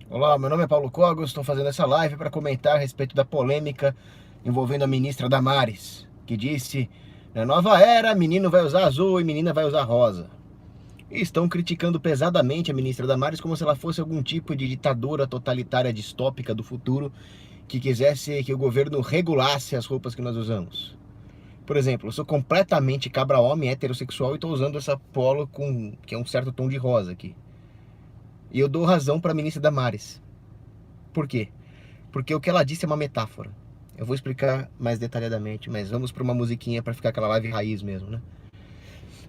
Olá, meu nome é Paulo Cogos, estou fazendo essa live para comentar a respeito da polêmica envolvendo a ministra Damares, que disse: na nova era, menino vai usar azul e menina vai usar rosa. E estão criticando pesadamente a ministra Damares como se ela fosse algum tipo de ditadura totalitária distópica do futuro que quisesse que o governo regulasse as roupas que nós usamos. Por exemplo, eu sou completamente cabra-homem, heterossexual e estou usando essa polo que é um certo tom de rosa aqui. E eu dou razão para a ministra Damares. Por quê? Porque o que ela disse é uma metáfora. Eu vou explicar mais detalhadamente, mas vamos para uma musiquinha para ficar aquela live raiz mesmo, né?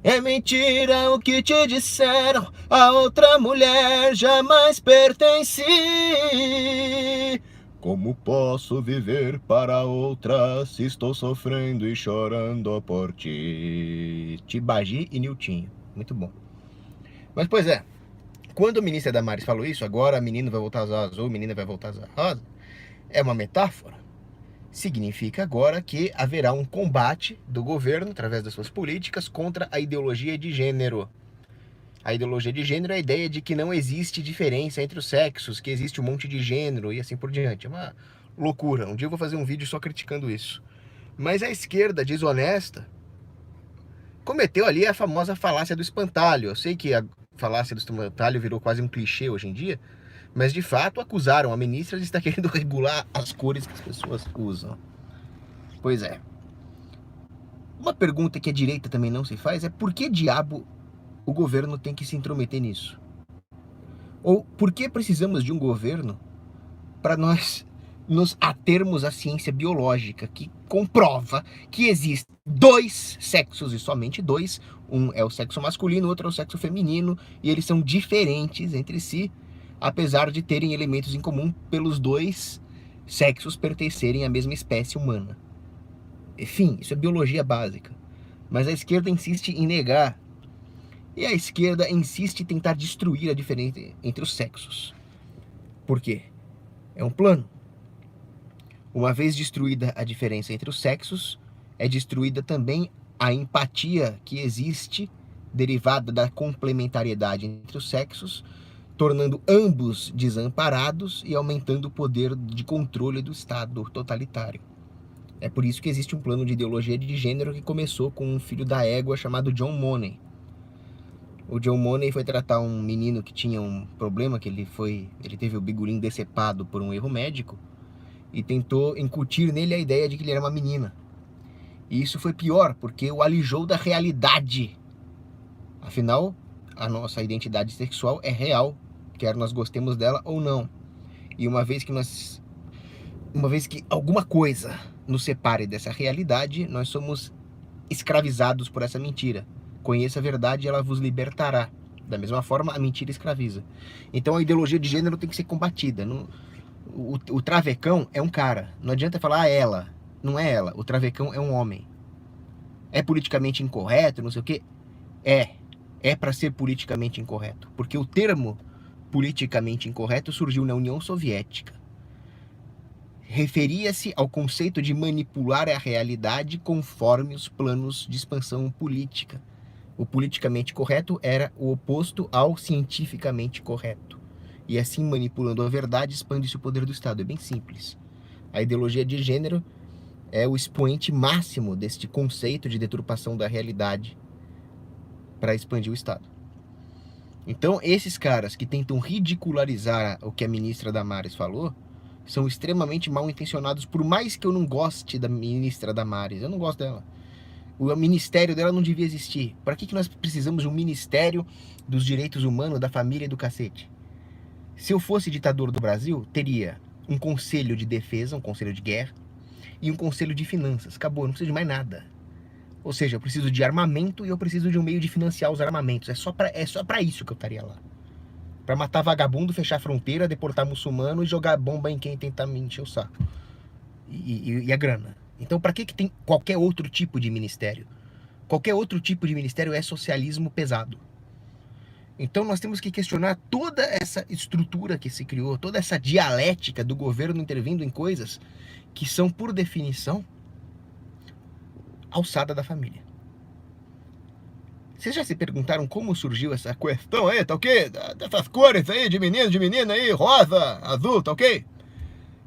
É mentira o que te disseram, a outra mulher jamais pertenci. Como posso viver para outra se estou sofrendo e chorando por ti? Tibagi e Niltinho. Muito bom. Mas, pois é, quando o ministro Damares falou isso, agora menino vai voltar a usar azul, menina vai voltar a usar rosa, é uma metáfora. Significa agora que haverá um combate do governo, através das suas políticas, contra a ideologia de gênero. A ideologia de gênero é a ideia de que não existe diferença entre os sexos, que existe um monte de gênero e assim por diante. É uma loucura. Um dia eu vou fazer um vídeo só criticando isso. Mas a esquerda desonesta cometeu ali a famosa falácia do espantalho. Eu sei que a falácia do espantalho virou quase um clichê hoje em dia, mas de fato acusaram a ministra de estar querendo regular as cores que as pessoas usam. Pois é. Uma pergunta que a direita também não se faz é por que diabo o governo tem que se intrometer nisso? Ou por que precisamos de um governo para nós nos atermos à ciência biológica que comprova que existem dois sexos e somente dois. Um é o sexo masculino, o outro é o sexo feminino, e eles são diferentes entre si, apesar de terem elementos em comum pelos dois sexos pertencerem à mesma espécie humana. Enfim, isso é biologia básica. Mas a esquerda insiste em negar. E a esquerda insiste em tentar destruir a diferença entre os sexos. Por quê? É um plano. Uma vez destruída a diferença entre os sexos, é destruída também a empatia que existe, derivada da complementariedade entre os sexos, tornando ambos desamparados e aumentando o poder de controle do Estado totalitário. É por isso que existe um plano de ideologia de gênero que começou com um filho da égua chamado John Money. O John Money foi tratar um menino que tinha um problema, que ele teve o bigolim decepado por um erro médico, e tentou incutir nele a ideia de que ele era uma menina. E isso foi pior, porque o alijou da realidade. Afinal, a nossa identidade sexual é real, quer nós gostemos dela ou não. E uma vez que alguma coisa nos separe dessa realidade, nós somos escravizados por essa mentira. Conheça a verdade e ela vos libertará. Da mesma forma, a mentira escraviza. Então a ideologia de gênero tem que ser combatida. O travecão é um cara. Não adianta falar ela. Não é ela. O travecão é um homem. É politicamente incorreto, não sei o quê? É. É para ser politicamente incorreto. Porque o termo politicamente incorreto surgiu na União Soviética. Referia-se ao conceito de manipular a realidade conforme os planos de expansão política. O politicamente correto era o oposto ao cientificamente correto. E assim, manipulando a verdade, expande-se o poder do Estado. É bem simples. A ideologia de gênero é o expoente máximo deste conceito de deturpação da realidade para expandir o Estado. Então, esses caras que tentam ridicularizar o que a ministra Damares falou são extremamente mal intencionados, por mais que eu não goste da ministra Damares. Eu não gosto dela. O ministério dela não devia existir. Para que nós precisamos de um ministério dos direitos humanos, da família e do cacete? Se eu fosse ditador do Brasil, teria um conselho de defesa, um conselho de guerra e um conselho de finanças. Acabou, não preciso de mais nada. Ou seja, eu preciso de armamento e eu preciso de um meio de financiar os armamentos. É só para isso que eu estaria lá. Para matar vagabundo, fechar a fronteira, deportar muçulmano e jogar bomba em quem tentar me encher o saco. E a grana. Então, para que tem qualquer outro tipo de ministério? Qualquer outro tipo de ministério é socialismo pesado. Então, nós temos que questionar toda essa estrutura que se criou, toda essa dialética do governo intervindo em coisas que são, por definição, alçada da família. Vocês já se perguntaram como surgiu essa questão aí, tá ok? Dessas cores aí, de menino, de menina aí, rosa, azul, tá ok?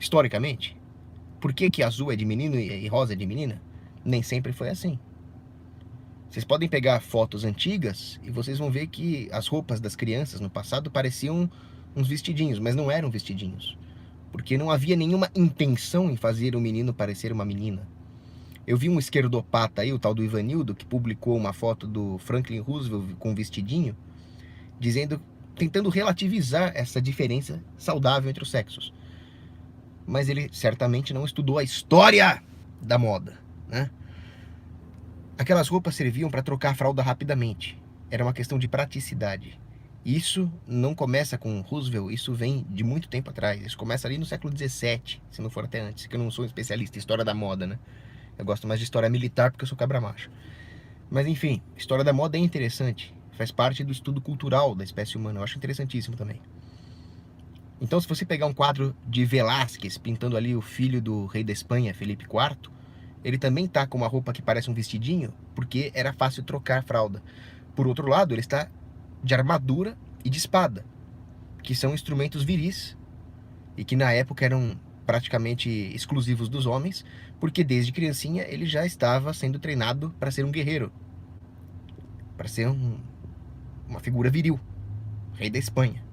Historicamente, por que que azul é de menino e rosa é de menina? Nem sempre foi assim. Vocês podem pegar fotos antigas e vocês vão ver que as roupas das crianças no passado pareciam uns vestidinhos, mas não eram vestidinhos. Porque não havia nenhuma intenção em fazer o menino parecer uma menina. Eu vi um esquerdopata aí, o tal do Ivanildo, que publicou uma foto do Franklin Roosevelt com um vestidinho, dizendo, tentando relativizar essa diferença saudável entre os sexos. Mas ele certamente não estudou a história da moda, né? Aquelas roupas serviam para trocar a fralda rapidamente. Era uma questão de praticidade. Isso não começa com Roosevelt, isso vem de muito tempo atrás. Isso começa ali no século XVII, se não for até antes, que eu não sou um especialista em história da moda, né? Eu gosto mais de história militar porque eu sou cabra macho. Mas enfim, história da moda é interessante. Faz parte do estudo cultural da espécie humana. Eu acho interessantíssimo também. Então, se você pegar um quadro de Velázquez pintando ali o filho do rei da Espanha, Felipe IV, ele também está com uma roupa que parece um vestidinho, porque era fácil trocar a fralda. Por outro lado, ele está de armadura e de espada, que são instrumentos viris e que na época eram praticamente exclusivos dos homens, porque desde criancinha ele já estava sendo treinado para ser um guerreiro, para ser uma figura viril, rei da Espanha,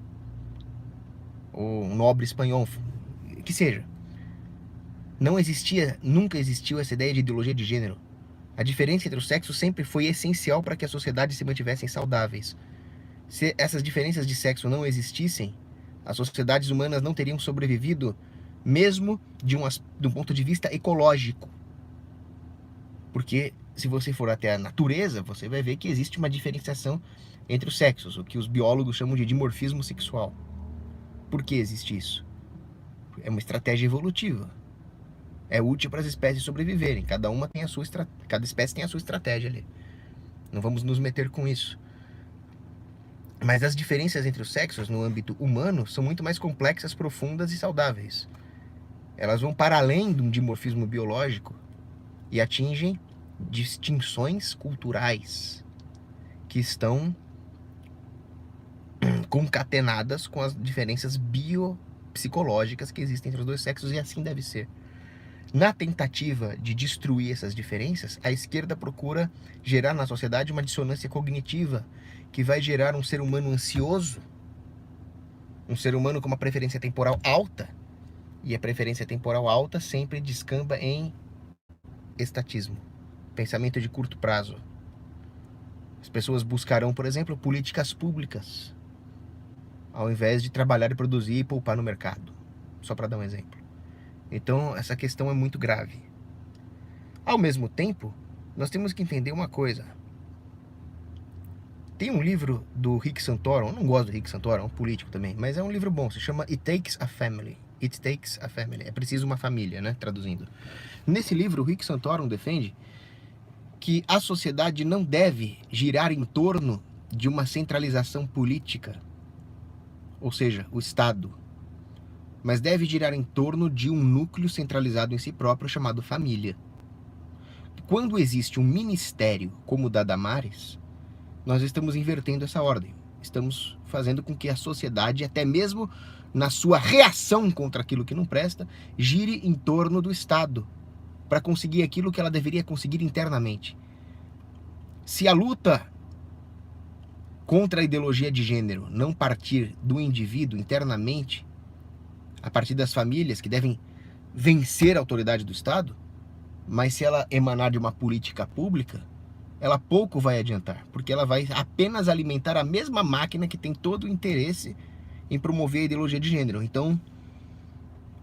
ou um nobre espanhol, que seja. Não existia, nunca existiu essa ideia de ideologia de gênero. A diferença entre os sexos sempre foi essencial para que as sociedades se mantivessem saudáveis. Se essas diferenças de sexo não existissem, as sociedades humanas não teriam sobrevivido, mesmo de um ponto de vista ecológico. Porque se você for até a natureza, você vai ver que existe uma diferenciação entre os sexos, o que os biólogos chamam de dimorfismo sexual. Por que existe isso? É uma estratégia evolutiva. É útil para as espécies sobreviverem. Cada espécie tem a sua estratégia ali. Não vamos nos meter com isso. Mas as diferenças entre os sexos no âmbito humano são muito mais complexas, profundas e saudáveis. Elas vão para além de um dimorfismo biológico e atingem distinções culturais que estão concatenadas com as diferenças biopsicológicas que existem entre os dois sexos, e assim deve ser. Na tentativa de destruir essas diferenças, a esquerda procura gerar na sociedade uma dissonância cognitiva que vai gerar um ser humano ansioso, um ser humano com uma preferência temporal alta, e a preferência temporal alta sempre descamba em estatismo, pensamento de curto prazo. As pessoas buscarão, por exemplo, políticas públicas, ao invés de trabalhar e produzir e poupar no mercado, só para dar um exemplo. Então, essa questão é muito grave. Ao mesmo tempo, nós temos que entender uma coisa. Tem um livro do Rick Santorum, eu não gosto do Rick Santorum, é um político também, mas é um livro bom, se chama It Takes a Family. It Takes a Family. É preciso uma família, né? Traduzindo. Nesse livro, o Rick Santorum defende que a sociedade não deve girar em torno de uma centralização política, ou seja, o Estado, mas deve girar em torno de um núcleo centralizado em si próprio chamado família. Quando existe um ministério como o da Damares, nós estamos invertendo essa ordem. Estamos fazendo com que a sociedade, até mesmo na sua reação contra aquilo que não presta, gire em torno do Estado, para conseguir aquilo que ela deveria conseguir internamente. Se a luta contra a ideologia de gênero não partir do indivíduo internamente, a partir das famílias que devem vencer a autoridade do Estado, mas se ela emanar de uma política pública, ela pouco vai adiantar, porque ela vai apenas alimentar a mesma máquina que tem todo o interesse em promover a ideologia de gênero. Então,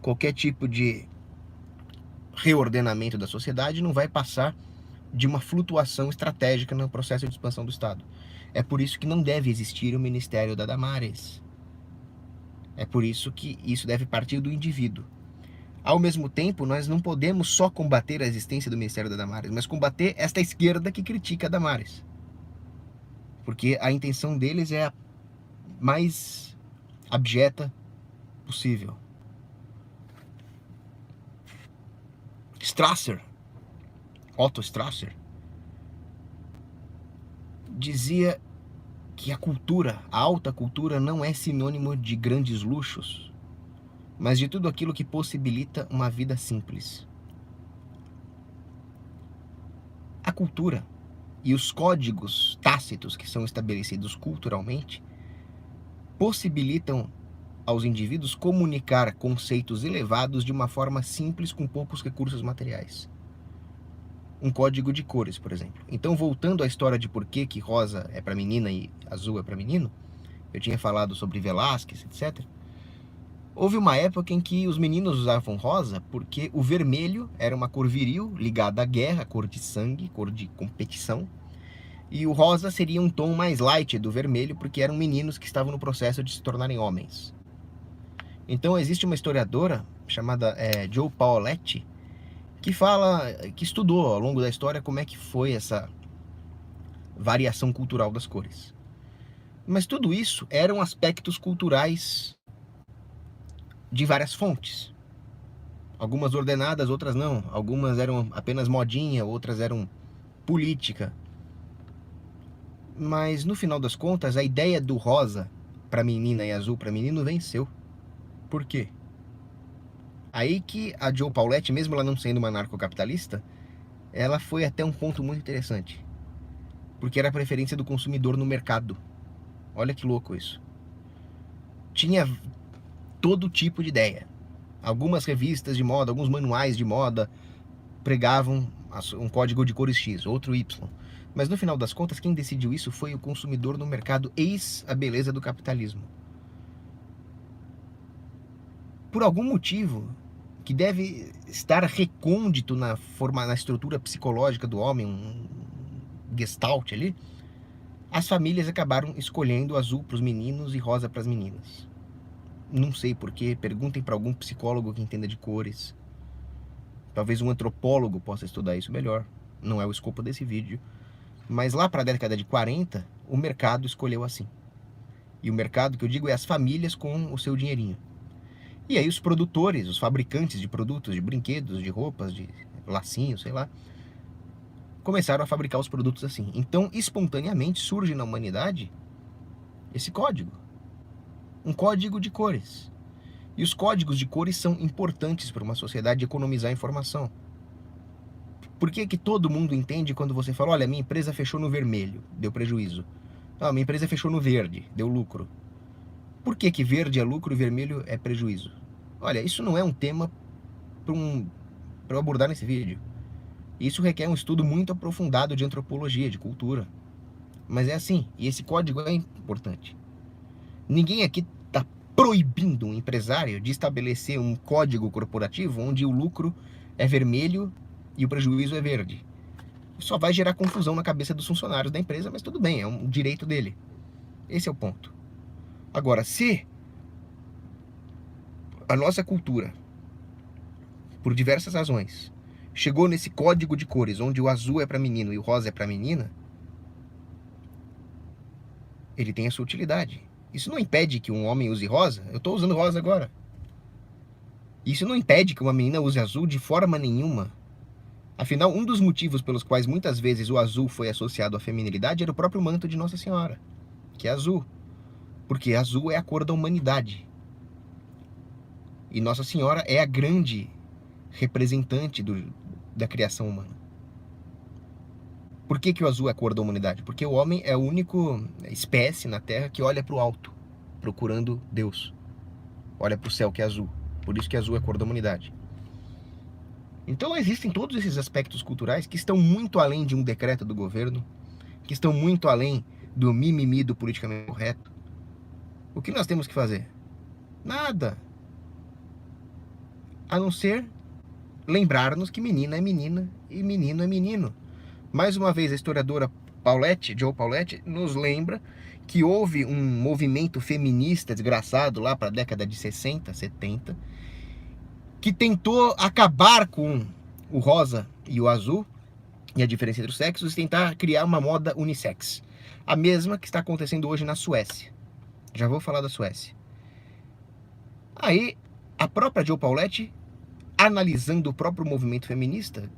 qualquer tipo de reordenamento da sociedade não vai passar de uma flutuação estratégica no processo de expansão do Estado. É por isso que não deve existir o Ministério da Damares. É por isso que isso deve partir do indivíduo. Ao mesmo tempo, nós não podemos só combater a existência do Ministério da Damares, mas combater esta esquerda que critica a Damares. Porque a intenção deles é a mais abjeta possível. Strasser, Otto Strasser, dizia que a cultura, a alta cultura, não é sinônimo de grandes luxos, mas de tudo aquilo que possibilita uma vida simples. A cultura e os códigos tácitos que são estabelecidos culturalmente possibilitam aos indivíduos comunicar conceitos elevados de uma forma simples com poucos recursos materiais. Um código de cores, por exemplo. Então, voltando à história de por que rosa é para menina e azul é para menino, eu tinha falado sobre Velázquez, etc. Houve uma época em que os meninos usavam rosa porque o vermelho era uma cor viril ligada à guerra, cor de sangue, cor de competição, e o rosa seria um tom mais light do vermelho porque eram meninos que estavam no processo de se tornarem homens. Então existe uma historiadora chamada Jo Paoletti que estudou ao longo da história como é que foi essa variação cultural das cores. Mas tudo isso eram aspectos culturais de várias fontes. Algumas ordenadas, outras não. Algumas eram apenas modinha, outras eram política. Mas no final das contas, a ideia do rosa para menina e azul para menino venceu. Por quê? Aí que a Jo Paoletti, mesmo ela não sendo uma anarcocapitalista, ela foi até um ponto muito interessante. Porque era a preferência do consumidor no mercado. Olha que louco isso. Tinha todo tipo de ideia. Algumas revistas de moda, alguns manuais de moda pregavam um código de cores X, outro Y. Mas no final das contas, quem decidiu isso foi o consumidor no mercado, eis a beleza do capitalismo. Por algum motivo que deve estar recôndito na estrutura psicológica do homem, um gestalt ali, as famílias acabaram escolhendo azul para os meninos e rosa para as meninas. Não sei porquê, perguntem para algum psicólogo que entenda de cores. Talvez um antropólogo possa estudar isso melhor. Não é o escopo desse vídeo. Mas lá para a década de 40, o mercado escolheu assim. E o mercado que eu digo é as famílias com o seu dinheirinho. E aí os produtores, os fabricantes de produtos, de brinquedos, de roupas, de lacinhos, sei lá, começaram a fabricar os produtos assim. Então, espontaneamente, surge na humanidade esse código. Um código de cores. E os códigos de cores são importantes para uma sociedade economizar informação. Por que que todo mundo entende quando você fala, olha, minha empresa fechou no vermelho, deu prejuízo. Ah, minha empresa fechou no verde, deu lucro. Por que que verde é lucro e vermelho é prejuízo? Olha, isso não é um tema para eu abordar nesse vídeo. Isso requer um estudo muito aprofundado de antropologia, de cultura. Mas é assim, e esse código é importante. Ninguém aqui está proibindo um empresário de estabelecer um código corporativo onde o lucro é vermelho e o prejuízo é verde. Só vai gerar confusão na cabeça dos funcionários da empresa, mas tudo bem, é um direito dele. Esse é o ponto. Agora, se a nossa cultura, por diversas razões, chegou nesse código de cores, onde o azul é para menino e o rosa é para menina, ele tem a sua utilidade. Isso não impede que um homem use rosa. Eu estou usando rosa agora. Isso não impede que uma menina use azul de forma nenhuma. Afinal, um dos motivos pelos quais muitas vezes o azul foi associado à feminilidade era o próprio manto de Nossa Senhora, que é azul. Porque azul é a cor da humanidade. E Nossa Senhora é a grande representante da criação humana. Por que o azul é a cor da humanidade? Porque o homem é a única espécie na Terra que olha para o alto, procurando Deus. Olha para o céu que é azul. Por isso que azul é a cor da humanidade. Então existem todos esses aspectos culturais que estão muito além de um decreto do governo, que estão muito além do mimimi do politicamente correto. O que nós temos que fazer? Nada. A não ser lembrar-nos que menina é menina e menino é menino. Mais uma vez, a historiadora Jo Paoletti, nos lembra que houve um movimento feminista desgraçado lá para a década de 60, 70, que tentou acabar com o rosa e o azul e a diferença entre os sexos e tentar criar uma moda unissex. A mesma que está acontecendo hoje na Suécia. Já vou falar da Suécia. Aí, a própria Jo Paoletti, analisando o próprio movimento feminista,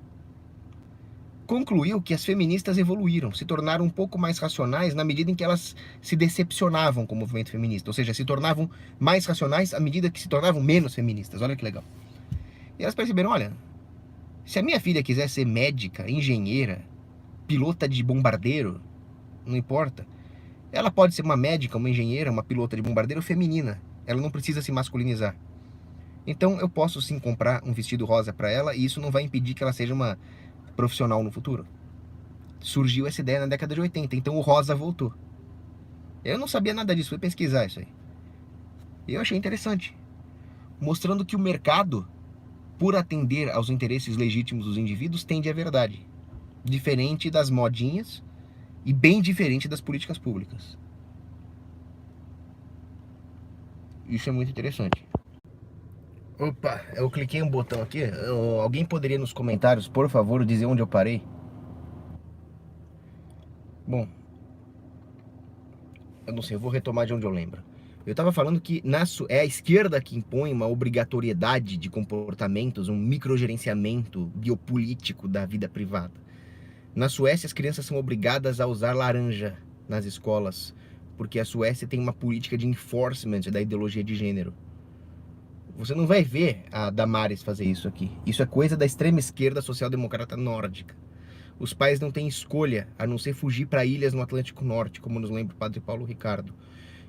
concluiu que as feministas evoluíram, se tornaram um pouco mais racionais na medida em que elas se decepcionavam com o movimento feminista, ou seja, se tornavam mais racionais à medida que se tornavam menos feministas. Olha que legal. E elas perceberam, olha, se a minha filha quiser ser médica, engenheira, pilota de bombardeiro, não importa, ela pode ser uma médica, uma engenheira, uma pilota de bombardeiro feminina. Ela não precisa se masculinizar. Então eu posso sim comprar um vestido rosa para ela e isso não vai impedir que ela seja uma profissional no futuro. Surgiu essa ideia na década de 80, então o rosa voltou. Eu não sabia nada disso, fui pesquisar isso aí. E eu achei interessante, mostrando que o mercado, por atender aos interesses legítimos dos indivíduos, tende à verdade. Diferente das modinhas e bem diferente das políticas públicas. Isso é muito interessante. Opa, eu cliquei um botão aqui. Alguém poderia nos comentários, por favor, dizer onde eu parei? Bom, eu não sei, eu vou retomar de onde eu lembro. Eu estava falando que é a esquerda que impõe uma obrigatoriedade de comportamentos, um microgerenciamento biopolítico da vida privada. Na Suécia, as crianças são obrigadas a usar laranja nas escolas, porque a Suécia tem uma política de enforcement da ideologia de gênero. Você não vai ver a Damares fazer isso aqui. Isso é coisa da extrema esquerda social-democrata nórdica. Os pais não têm escolha, a não ser fugir para ilhas no Atlântico Norte, como nos lembra o padre Paulo Ricardo.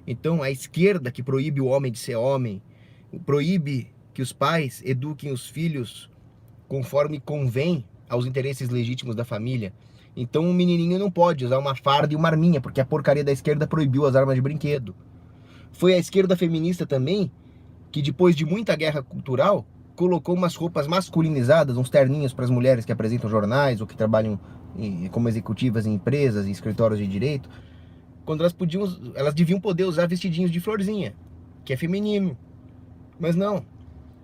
Então, a esquerda que proíbe o homem de ser homem, proíbe que os pais eduquem os filhos conforme convém aos interesses legítimos da família. Então, um menininho não pode usar uma farda e uma arminha, porque a porcaria da esquerda proibiu as armas de brinquedo. Foi a esquerda feminista também que, depois de muita guerra cultural, colocou umas roupas masculinizadas, uns terninhos para as mulheres que apresentam jornais ou que trabalham como executivas em empresas e escritórios de direito, quando elas deviam poder usar vestidinhos de florzinha, que é feminino. Mas não,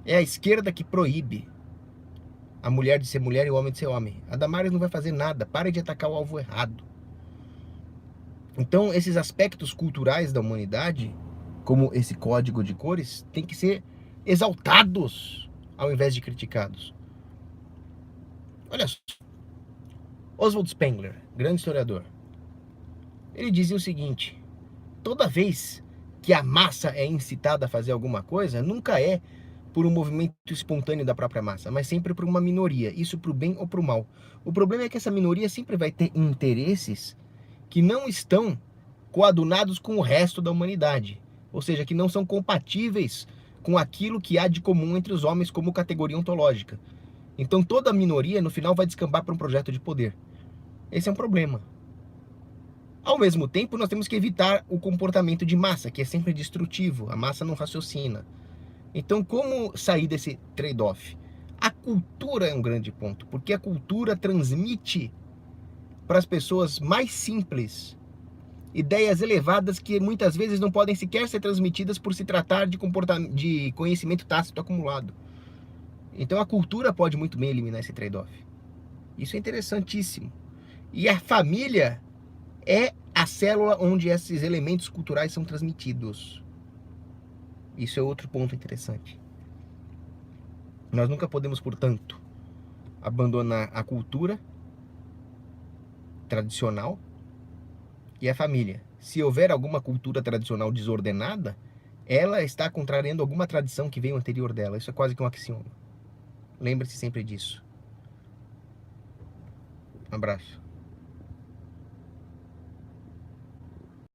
é a esquerda que proíbe a mulher de ser mulher e o homem de ser homem. A Damares não vai fazer nada, pare de atacar o alvo errado. Então, esses aspectos culturais da humanidade, como esse código de cores, tem que ser exaltados ao invés de criticados. Olha só, Oswald Spengler, grande historiador, ele dizia o seguinte: toda vez que a massa é incitada a fazer alguma coisa, nunca é por um movimento espontâneo da própria massa, mas sempre por uma minoria, isso para o bem ou para o mal. O problema é que essa minoria sempre vai ter interesses que não estão coadunados com o resto da humanidade, ou seja, que não são compatíveis com aquilo que há de comum entre os homens como categoria ontológica. Então toda minoria no final vai descambar para um projeto de poder. Esse é um problema. Ao mesmo tempo, nós temos que evitar o comportamento de massa, que é sempre destrutivo, a massa não raciocina. Então, como sair desse trade-off? A cultura é um grande ponto, porque a cultura transmite para as pessoas mais simples ideias elevadas que muitas vezes não podem sequer ser transmitidas por se tratar de conhecimento tácito acumulado. Então a cultura pode muito bem eliminar esse trade-off. Isso é interessantíssimo. E a família é a célula onde esses elementos culturais são transmitidos. Isso é outro ponto interessante. Nós nunca podemos, portanto, abandonar a cultura tradicional e a família. Se houver alguma cultura tradicional desordenada, ela está contrariando alguma tradição que veio anterior dela. Isso é quase que um axioma. Lembre-se sempre disso. Um abraço.